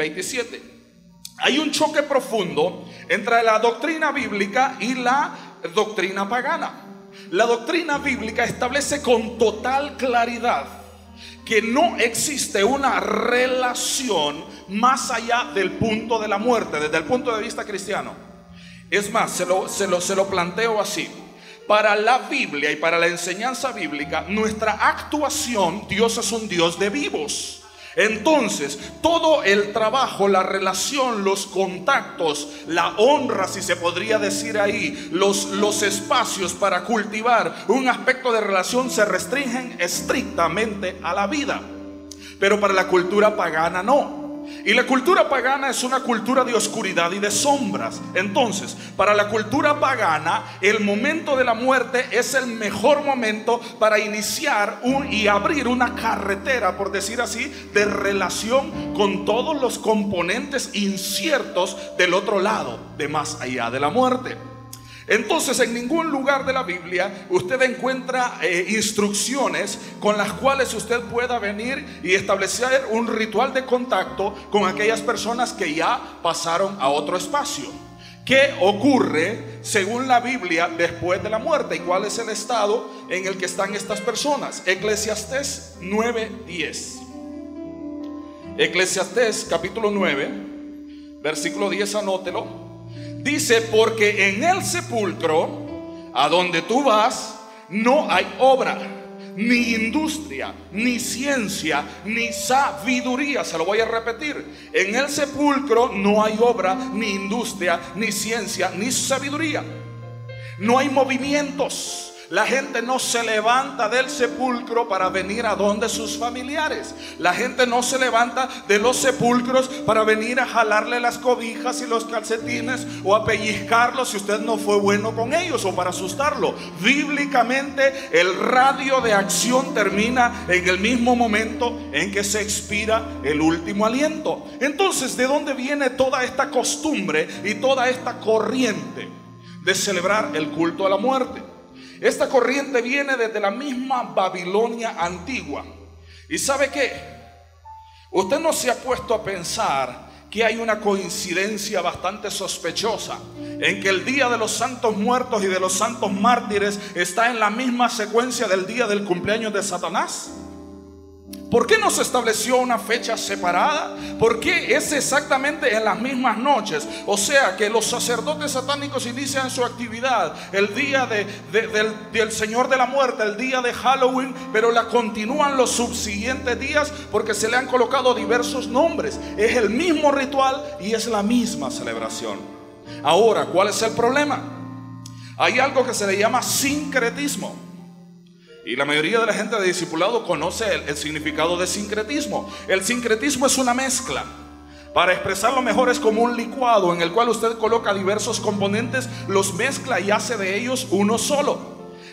27. Hay un choque profundo entre la doctrina bíblica y la doctrina pagana. La doctrina bíblica establece con total claridad que no existe una relación más allá del punto de la muerte, desde el punto de vista cristiano. Es más, se lo planteo así. Para la Biblia y para la enseñanza bíblica, nuestra actuación, Dios es un Dios de vivos. Entonces, todo el trabajo, la relación, los contactos, la honra, si se podría decir ahí, los espacios para cultivar un aspecto de relación se restringen estrictamente a la vida. Pero para la cultura pagana no. Y la cultura pagana es una cultura de oscuridad y de sombras. Entonces, para la cultura pagana, el momento de la muerte es el mejor momento para iniciar y abrir una carretera, por decir así, de relación con todos los componentes inciertos del otro lado, de más allá de la muerte. Entonces, en ningún lugar de la Biblia usted encuentra instrucciones con las cuales usted pueda venir y establecer un ritual de contacto con aquellas personas que ya pasaron a otro espacio. ¿Qué ocurre según la Biblia después de la muerte? ¿Y cuál es el estado en el que están estas personas? Eclesiastés 9:10. Eclesiastés capítulo 9, versículo 10, anótelo. Dice: porque en el sepulcro a donde tú vas no hay obra, ni industria, ni ciencia, ni sabiduría. Se lo voy a repetir: en el sepulcro no hay obra, ni industria, ni ciencia, ni sabiduría. No hay movimientos. La gente no se levanta del sepulcro para venir a donde sus familiares. La gente no se levanta de los sepulcros para venir a jalarle las cobijas y los calcetines o a pellizcarlos si usted no fue bueno con ellos, o para asustarlo. Bíblicamente, el radio de acción termina en el mismo momento en que se expira el último aliento. Entonces, ¿de dónde viene toda esta costumbre y toda esta corriente de celebrar el culto a la muerte? Esta corriente viene desde la misma Babilonia antigua. ¿Y sabe qué? Usted no se ha puesto a pensar que hay una coincidencia bastante sospechosa en que el día de los santos muertos y de los santos mártires está en la misma secuencia del día del cumpleaños de Satanás? ¿Por qué no se estableció una fecha separada? ¿Por qué es exactamente en las mismas noches? O sea que los sacerdotes satánicos inician su actividad el día del Señor de la Muerte, el día de Halloween, pero la continúan los subsiguientes días porque se le han colocado diversos nombres. Es el mismo ritual y es la misma celebración. Ahora, ¿cuál es el problema? Hay algo que se le llama sincretismo. Y la mayoría de la gente de discipulado conoce el significado de sincretismo. El sincretismo es una mezcla. Para expresarlo mejor, es como un licuado en el cual usted coloca diversos componentes, los mezcla y hace de ellos uno solo.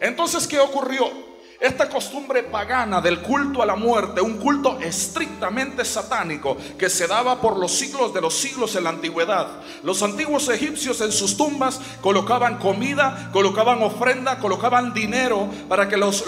Entonces, ¿qué ocurrió? Esta costumbre pagana del culto a la muerte, un culto estrictamente satánico que se daba por los siglos de los siglos en la antigüedad. Los antiguos egipcios en sus tumbas colocaban comida, colocaban ofrenda, colocaban dinero para que las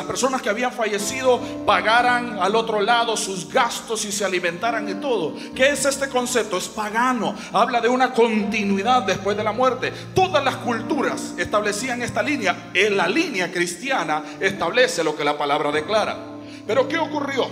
personas que habían fallecido pagaran al otro lado sus gastos y se alimentaran y todo. ¿Qué es este concepto? Es pagano. Habla de una continuidad después de la muerte. Todas las culturas establecían esta línea. En la línea cristiana establece lo que la palabra declara. Pero ¿qué ocurrió?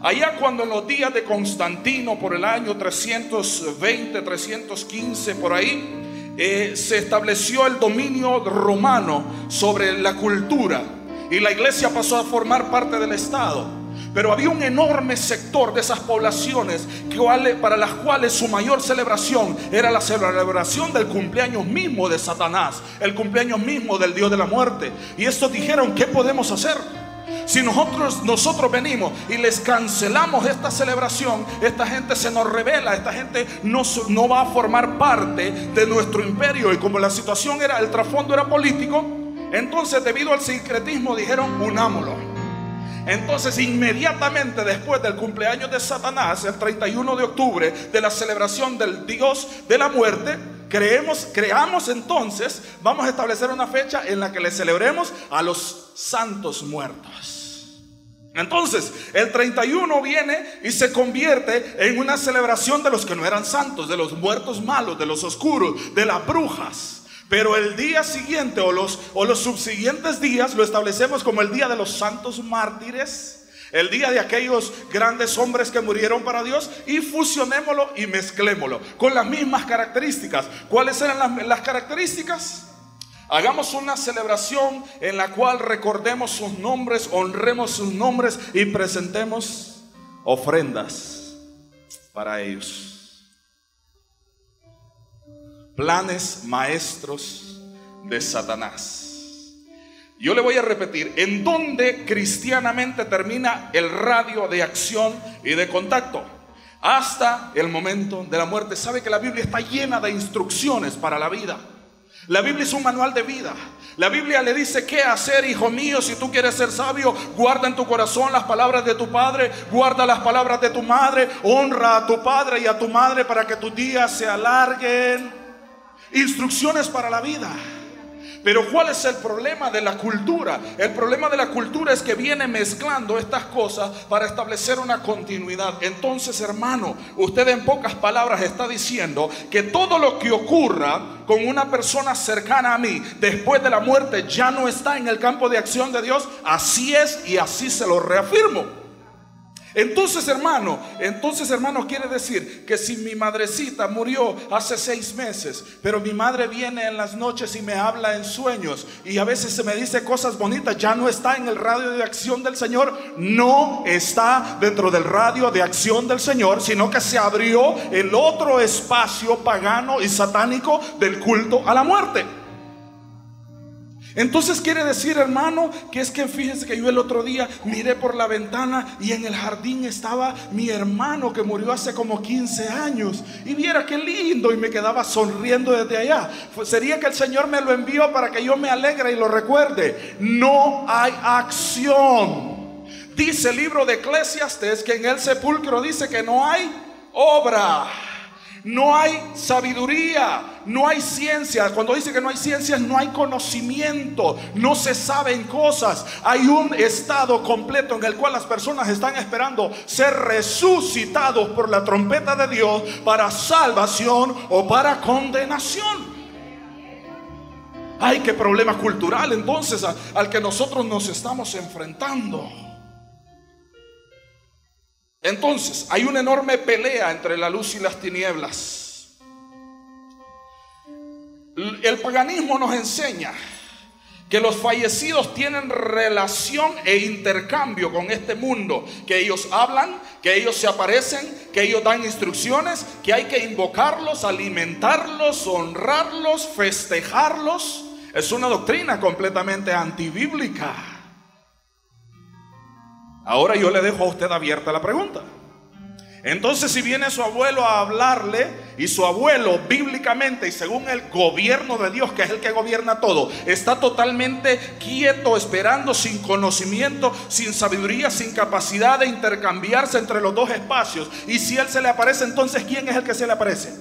Allá cuando en los días de Constantino, por el año 320, 315, por ahí, se estableció el dominio romano sobre la cultura y la iglesia pasó a formar parte del Estado. Pero había un enorme sector de esas poblaciones para las cuales su mayor celebración era la celebración del cumpleaños mismo de Satanás, el cumpleaños mismo del Dios de la muerte. Y estos dijeron: ¿qué podemos hacer? Si nosotros venimos y les cancelamos esta celebración, esta gente se nos rebela, esta gente no va a formar parte de nuestro imperio. Y como la situación era, el trasfondo era político, entonces debido al sincretismo dijeron: unámoslo. Entonces, inmediatamente después del cumpleaños de Satanás, el 31 de octubre, de la celebración del Dios de la muerte, creamos entonces, vamos a establecer una fecha en la que le celebremos a los santos muertos. Entonces el 31 viene y se convierte en una celebración de los que no eran santos, de los muertos malos, de los oscuros, de las brujas. Pero el día siguiente o los subsiguientes días lo establecemos como el día de los santos mártires, el día de aquellos grandes hombres que murieron para Dios, y fusionémoslo y mezclémoslo con las mismas características. ¿Cuáles eran las características? Hagamos una celebración en la cual recordemos sus nombres, honremos sus nombres y presentemos ofrendas para ellos. Planes maestros de Satanás. Yo le voy a repetir, ¿en dónde cristianamente termina el radio de acción y de contacto? Hasta el momento de la muerte. ¿Sabe que la Biblia está llena de instrucciones para la vida? La Biblia es un manual de vida. La Biblia le dice qué hacer, hijo mío. Si tú quieres ser sabio, guarda en tu corazón las palabras de tu padre, guarda las palabras de tu madre, honra a tu padre y a tu madre para que tus días se alarguen. Instrucciones para la vida. Pero ¿cuál es el problema de la cultura? El problema de la cultura es que viene mezclando estas cosas para establecer una continuidad. Entonces, hermano, usted en pocas palabras está diciendo que todo lo que ocurra con una persona cercana a mí después de la muerte ya no está en el campo de acción de Dios. Así es, y así se lo reafirmo. Entonces, hermano, quiere decir que si mi madrecita murió hace 6 meses, pero mi madre viene en las noches y me habla en sueños y a veces se me dice cosas bonitas, ya no está en el radio de acción del Señor. No está dentro del radio de acción del Señor, sino que se abrió el otro espacio pagano y satánico del culto a la muerte. Entonces quiere decir, hermano, que es que fíjense que yo el otro día miré por la ventana y en el jardín estaba mi hermano que murió hace como 15 años y viera qué lindo, y me quedaba sonriendo desde allá. Pues sería que el Señor me lo envió para que yo me alegre y lo recuerde. No hay acción. Dice el libro de Eclesiastes que en el sepulcro dice que no hay obra, no hay sabiduría, no hay ciencia. Cuando dice que no hay ciencias, no hay conocimiento, no se saben cosas. Hay un estado completo en el cual las personas están esperando ser resucitados por la trompeta de Dios para salvación o para condenación. Ay, qué problema cultural entonces al que nosotros nos estamos enfrentando. Entonces, hay una enorme pelea entre la luz y las tinieblas. El paganismo nos enseña que los fallecidos tienen relación e intercambio con este mundo, que ellos hablan, que ellos se aparecen, que ellos dan instrucciones, que hay que invocarlos, alimentarlos, honrarlos, festejarlos. Es una doctrina completamente antibíblica. Ahora yo le dejo a usted abierta la pregunta. Entonces, si viene su abuelo a hablarle y su abuelo bíblicamente y según el gobierno de Dios, que es el que gobierna todo, está totalmente quieto, esperando, sin conocimiento, sin sabiduría, sin capacidad de intercambiarse entre los dos espacios, y si él se le aparece, entonces ¿quién es el que se le aparece?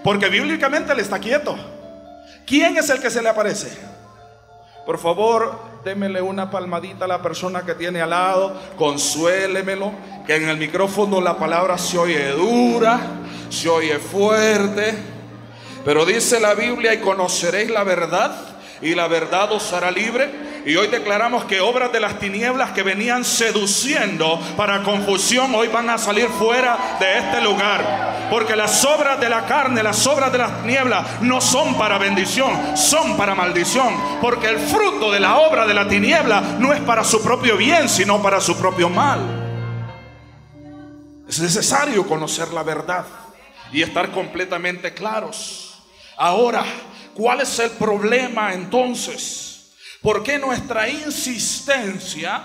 Porque bíblicamente él está quieto. ¿Quién es el que se le aparece? Por favor, démele una palmadita a la persona que tiene al lado, consuélemelo, que en el micrófono la palabra se oye dura, se oye fuerte, pero dice la Biblia: y conoceréis la verdad, y la verdad os hará libre. Y hoy declaramos que obras de las tinieblas que venían seduciendo para confusión, hoy van a salir fuera de este lugar. Porque las obras de la carne, las obras de las tinieblas no son para bendición, son para maldición. Porque el fruto de la obra de la tiniebla no es para su propio bien, sino para su propio mal. Es necesario conocer la verdad y estar completamente claros. Ahora, ¿cuál es el problema entonces? ¿Por qué nuestra insistencia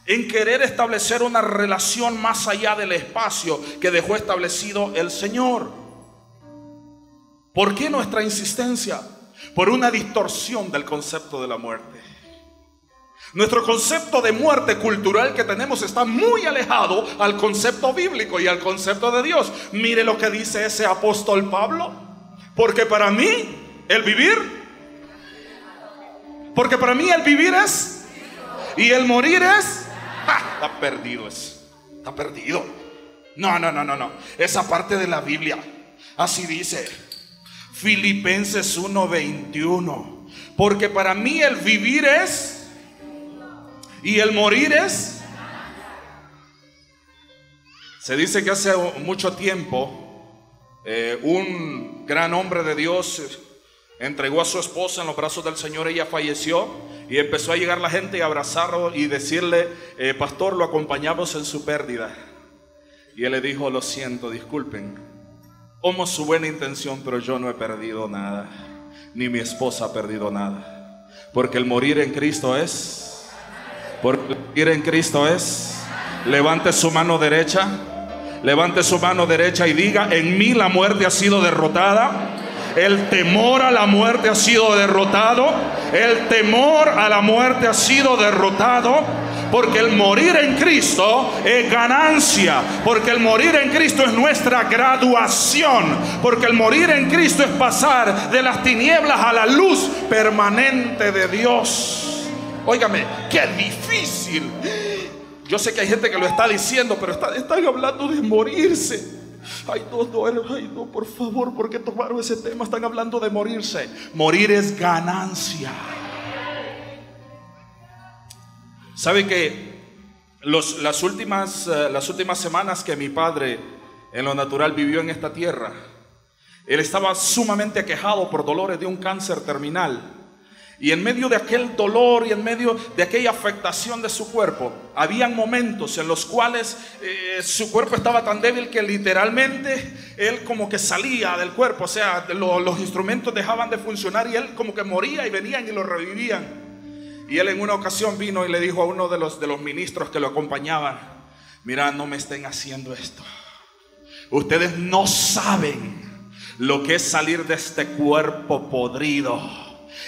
en querer establecer una relación más allá del espacio que dejó establecido el Señor? ¿Por qué nuestra insistencia? Por una distorsión del concepto de la muerte. Nuestro concepto de muerte cultural que tenemos está muy alejado al concepto bíblico y al concepto de Dios. Mire lo que dice ese apóstol Pablo: porque para mí el vivir es, y el morir es. está perdido ese. Está perdido. No. Esa parte de la Biblia, así dice Filipenses 1:21. Porque para mí el vivir es y el morir es. Se dice que hace mucho tiempo un gran hombre de Dios entregó a su esposa en los brazos del Señor. Ella falleció y empezó a llegar la gente y abrazarlo y decirle: pastor, lo acompañamos en su pérdida. Y él le dijo: lo siento, disculpen, como su buena intención, pero yo no he perdido nada, ni mi esposa ha perdido nada, porque el morir en Cristo es. Porque el morir en Cristo es. Levante su mano derecha. Levante su mano derecha y diga: en mí la muerte ha sido derrotada. El temor a la muerte ha sido derrotado. El temor a la muerte ha sido derrotado. Porque el morir en Cristo es ganancia. Porque el morir en Cristo es nuestra graduación. Porque el morir en Cristo es pasar de las tinieblas a la luz permanente de Dios. Óigame, qué difícil. Yo sé que hay gente que lo está diciendo, pero están hablando de morirse. Ay, no, por favor, ¿por qué tomaron ese tema? Están hablando de morirse. Morir es ganancia. ¿Sabe que las últimas semanas que mi padre en lo natural vivió en esta tierra, él estaba sumamente aquejado por dolores de un cáncer terminal? Y en medio de aquel dolor y en medio de aquella afectación de su cuerpo, habían momentos en los cuales su cuerpo estaba tan débil que literalmente él como que salía del cuerpo. O sea, los instrumentos dejaban de funcionar y él como que moría y venían y lo revivían. Y él en una ocasión vino y le dijo a uno de los ministros que lo acompañaban: mira, no me estén haciendo esto. Ustedes no saben lo que es salir de este cuerpo podrido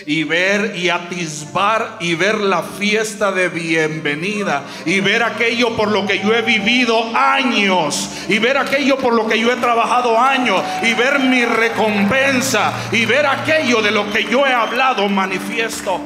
y ver y atisbar y ver la fiesta de bienvenida y ver aquello por lo que yo he vivido años y ver aquello por lo que yo he trabajado años y ver mi recompensa y ver aquello de lo que yo he hablado manifiesto.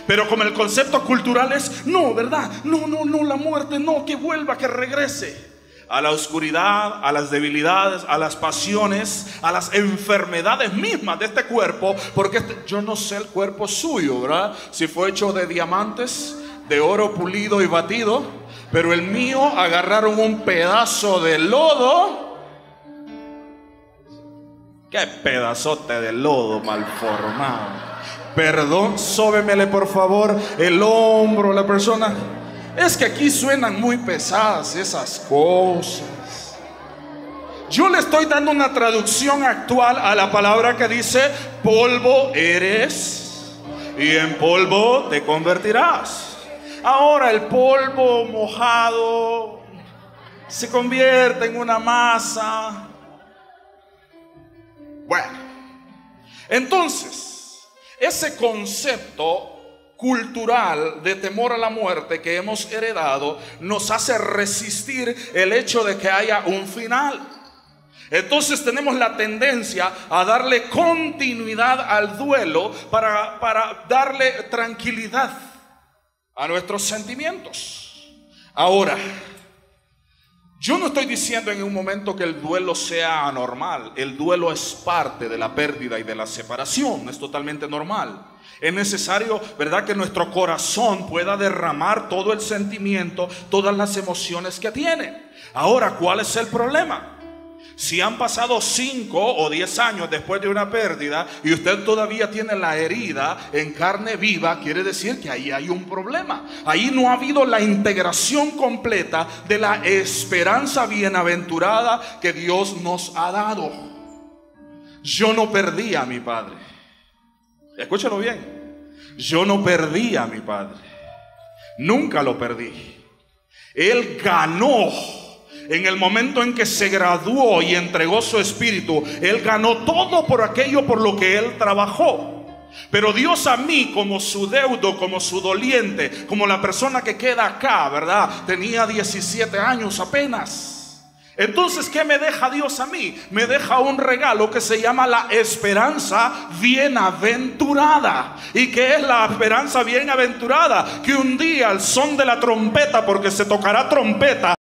Pero como el concepto cultural es: no, ¿verdad? No, la muerte no, que vuelva, que regrese a la oscuridad, a las debilidades, a las pasiones, a las enfermedades mismas de este cuerpo. Porque yo no sé el cuerpo suyo, ¿verdad? Si fue hecho de diamantes, de oro pulido y batido, pero el mío agarraron un pedazo de lodo. Qué pedazote de lodo mal formado. Perdón, sóbemele por favor el hombro a la persona. Es que aquí suenan muy pesadas esas cosas. Yo le estoy dando una traducción actual a la palabra que dice: polvo eres y en polvo te convertirás. Ahora el polvo mojado se convierte en una masa. Bueno, entonces ese concepto cultural de temor a la muerte que hemos heredado nos hace resistir el hecho de que haya un final. Entonces tenemos la tendencia a darle continuidad al duelo para darle tranquilidad a nuestros sentimientos. Ahora, yo no estoy diciendo en un momento que el duelo sea anormal. El duelo es parte de la pérdida y de la separación, es totalmente normal. Es necesario, ¿verdad?, que nuestro corazón pueda derramar todo el sentimiento, todas las emociones que tiene. Ahora, ¿cuál es el problema? Si han pasado 5 o 10 años después de una pérdida y usted todavía tiene la herida en carne viva, quiere decir que ahí hay un problema. Ahí no ha habido la integración completa de la esperanza bienaventurada que Dios nos ha dado. Yo no perdí a mi padre. Escúchalo bien. Yo no perdí a mi padre. Nunca lo perdí. Él ganó. En el momento en que se graduó y entregó su espíritu, Él ganó todo por aquello por lo que Él trabajó. Pero Dios a mí, como su deudo, como su doliente, como la persona que queda acá, ¿verdad? Tenía 17 años apenas. Entonces, ¿qué me deja Dios a mí? Me deja un regalo que se llama la esperanza bienaventurada. ¿Y qué es la esperanza bienaventurada? Que un día al son de la trompeta, porque se tocará trompeta,